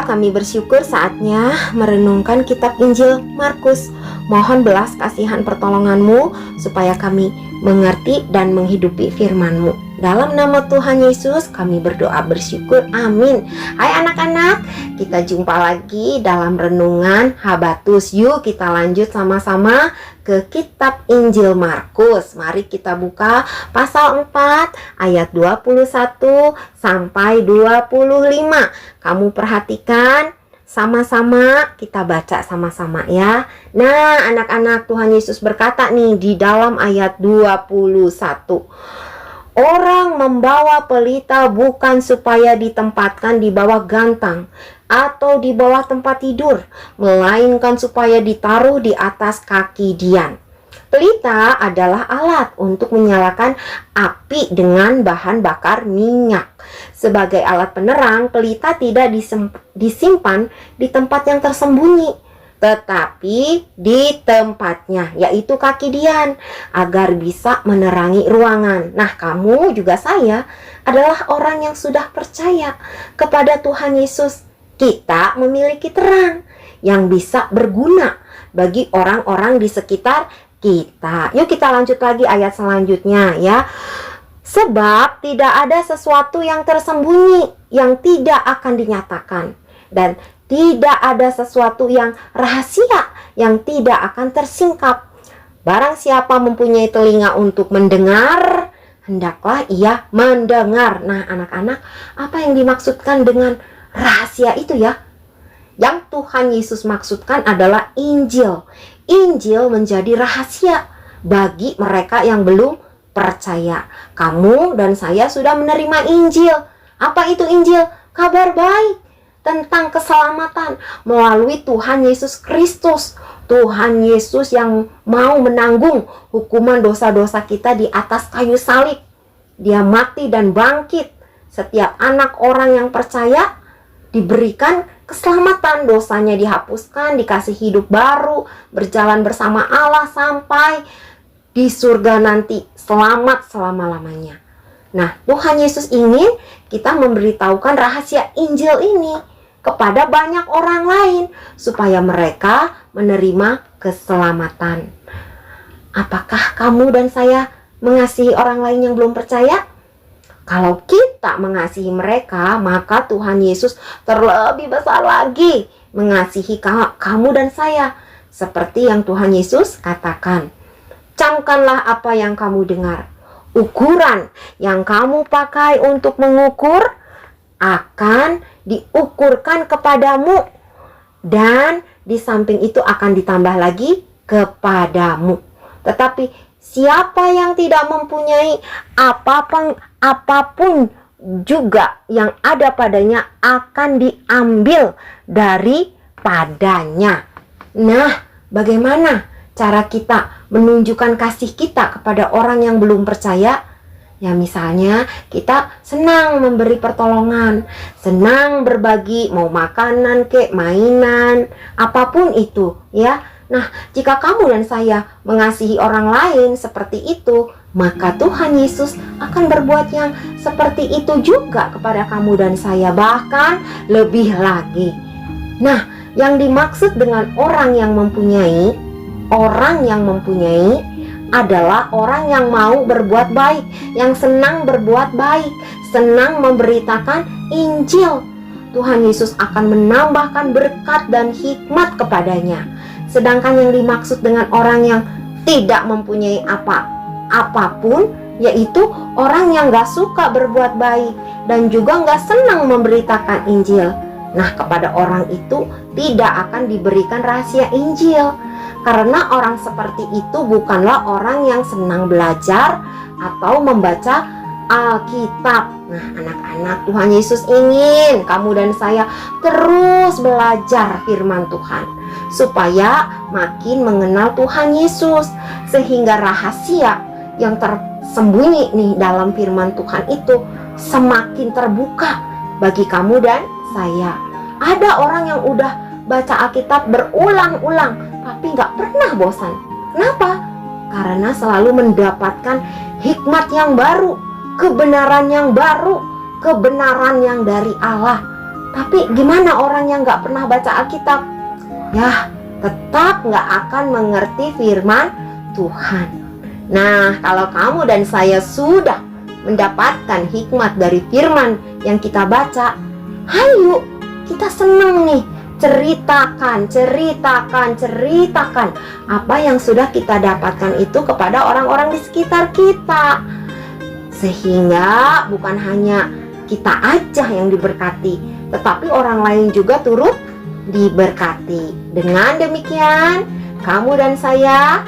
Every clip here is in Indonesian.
kami bersyukur saatnya merenungkan kitab Injil Markus. Mohon belas kasihan pertolongan-Mu supaya kami mengerti dan menghidupi firman-Mu. Dalam nama Tuhan Yesus kami berdoa bersyukur, amin. Hai anak-anak, kita jumpa lagi dalam renungan Habatus. Yuk kita lanjut sama-sama ke kitab Injil Markus. Mari kita buka pasal 4 ayat 21 sampai 25. Kamu perhatikan, sama-sama kita baca sama-sama ya. Nah anak-anak, Tuhan Yesus berkata nih di dalam ayat 21. Orang membawa pelita bukan supaya ditempatkan di bawah gantang atau di bawah tempat tidur, melainkan supaya ditaruh di atas kaki Dian. Pelita adalah alat untuk menyalakan api dengan bahan bakar minyak. Sebagai alat penerang, pelita tidak disimpan di tempat yang tersembunyi, tetapi di tempatnya, yaitu kaki Dian, agar bisa menerangi ruangan. Nah, kamu juga saya adalah orang yang sudah percaya kepada Tuhan Yesus. Kita memiliki terang yang bisa berguna bagi orang-orang di sekitar kita. Yuk kita lanjut lagi ayat selanjutnya ya. Sebab tidak ada sesuatu yang tersembunyi yang tidak akan dinyatakan, dan tidak ada sesuatu yang rahasia yang tidak akan tersingkap. Barang siapa mempunyai telinga untuk mendengar, hendaklah ia mendengar. Nah anak-anak, apa yang dimaksudkan dengan rahasia itu ya? Yang Tuhan Yesus maksudkan adalah Injil. Injil menjadi rahasia bagi mereka yang belum percaya. Kamu dan saya sudah menerima Injil. Apa itu Injil? Kabar baik tentang keselamatan melalui Tuhan Yesus Kristus. Tuhan Yesus yang mau menanggung hukuman dosa-dosa kita di atas kayu salib. Dia mati dan bangkit. Setiap anak orang yang percaya diberikan keselamatan, dosanya dihapuskan, dikasih hidup baru, berjalan bersama Allah sampai di surga nanti, selamat selama-lamanya. Nah, Tuhan Yesus ingin kita memberitahukan rahasia Injil ini kepada banyak orang lain supaya mereka menerima keselamatan. Apakah kamu dan saya mengasihi orang lain yang belum percaya? Kalau kita mengasihi mereka, maka Tuhan Yesus terlebih besar lagi mengasihi kamu dan saya. Seperti yang Tuhan Yesus katakan, camkanlah apa yang kamu dengar. Ukuran yang kamu pakai untuk mengukur akan diukurkan kepadamu, dan di samping itu akan ditambah lagi kepadamu. Tetapi siapa yang tidak mempunyai apapun juga yang ada padanya akan diambil daripadanya. Nah, bagaimana cara kita menunjukkan kasih kita kepada orang yang belum percaya? Ya misalnya kita senang memberi pertolongan, senang berbagi, mau makanan kek, mainan, apapun itu ya. Nah, jika kamu dan saya mengasihi orang lain seperti itu, maka Tuhan Yesus akan berbuat yang seperti itu juga kepada kamu dan saya, bahkan lebih lagi. Nah, yang dimaksud dengan orang yang mempunyai adalah orang yang mau berbuat baik, yang senang berbuat baik, senang memberitakan Injil. Tuhan Yesus akan menambahkan berkat dan hikmat kepadanya. Sedangkan yang dimaksud dengan orang yang tidak mempunyai apapun, yaitu orang yang gak suka berbuat baik dan juga gak senang memberitakan Injil. Nah, kepada orang itu tidak akan diberikan rahasia Injil, karena orang seperti itu bukanlah orang yang senang belajar atau membaca Alkitab. Nah, anak-anak, Tuhan Yesus ingin kamu dan saya terus belajar firman Tuhan supaya makin mengenal Tuhan Yesus, sehingga rahasia yang tersembunyi nih dalam firman Tuhan itu semakin terbuka bagi kamu dan saya. Ada orang yang udah baca Alkitab berulang-ulang tapi gak pernah bosan. Kenapa? Karena selalu mendapatkan hikmat yang baru, kebenaran yang baru, kebenaran yang dari Allah. Tapi gimana orang yang gak pernah baca Alkitab? Ya, tetap gak akan mengerti firman Tuhan. Nah, kalau kamu dan saya sudah mendapatkan hikmat dari firman yang kita baca, ayo kita senang nih, ceritakan apa yang sudah kita dapatkan itu kepada orang-orang di sekitar kita, sehingga bukan hanya kita aja yang diberkati, tetapi orang lain juga turut diberkati. Dengan demikian, kamu dan saya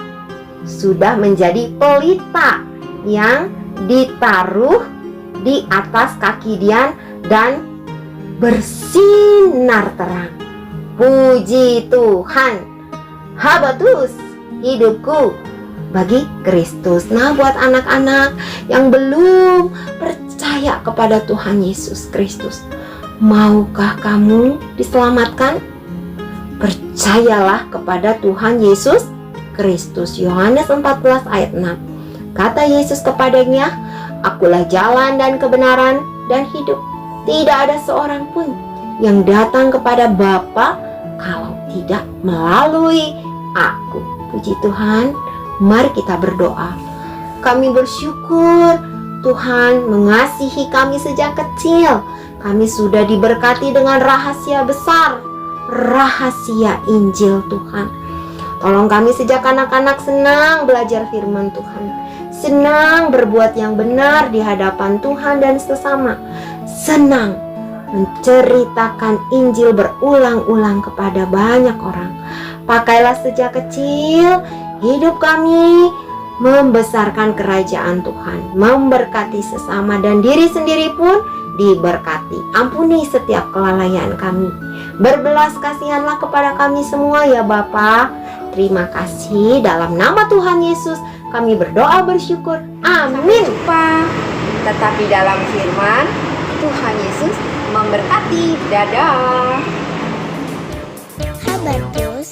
sudah menjadi pelita yang ditaruh di atas kaki Dian dan bersinar terang. Puji Tuhan. Habatus hidupku bagi Kristus. Nah, buat anak-anak yang belum percaya kepada Tuhan Yesus Kristus, maukah kamu diselamatkan? Percayalah kepada Tuhan Yesus Kristus. Yohanes 14 ayat 6. Kata Yesus kepadanya, "Akulah jalan dan kebenaran dan hidup. Tidak ada seorang pun yang datang kepada Bapa kalau tidak melalui aku." Puji Tuhan. Mari kita berdoa. Kami bersyukur Tuhan mengasihi kami sejak kecil. Kami sudah diberkati dengan rahasia besar, rahasia Injil Tuhan. Tolong kami sejak anak-anak senang belajar firman Tuhan, senang berbuat yang benar di hadapan Tuhan dan sesama, senang menceritakan Injil berulang-ulang kepada banyak orang. Pakailah sejak kecil hidup kami membesarkan kerajaan Tuhan, memberkati sesama dan diri sendiri pun diberkati. Ampuni setiap kelalaian kami. Berbelas kasihanlah kepada kami semua ya Bapa. Terima kasih, dalam nama Tuhan Yesus kami berdoa bersyukur. Amin. Sampai jumpa. Tetapi dalam firman Tuhan Yesus memberkati. Dadah. Habatus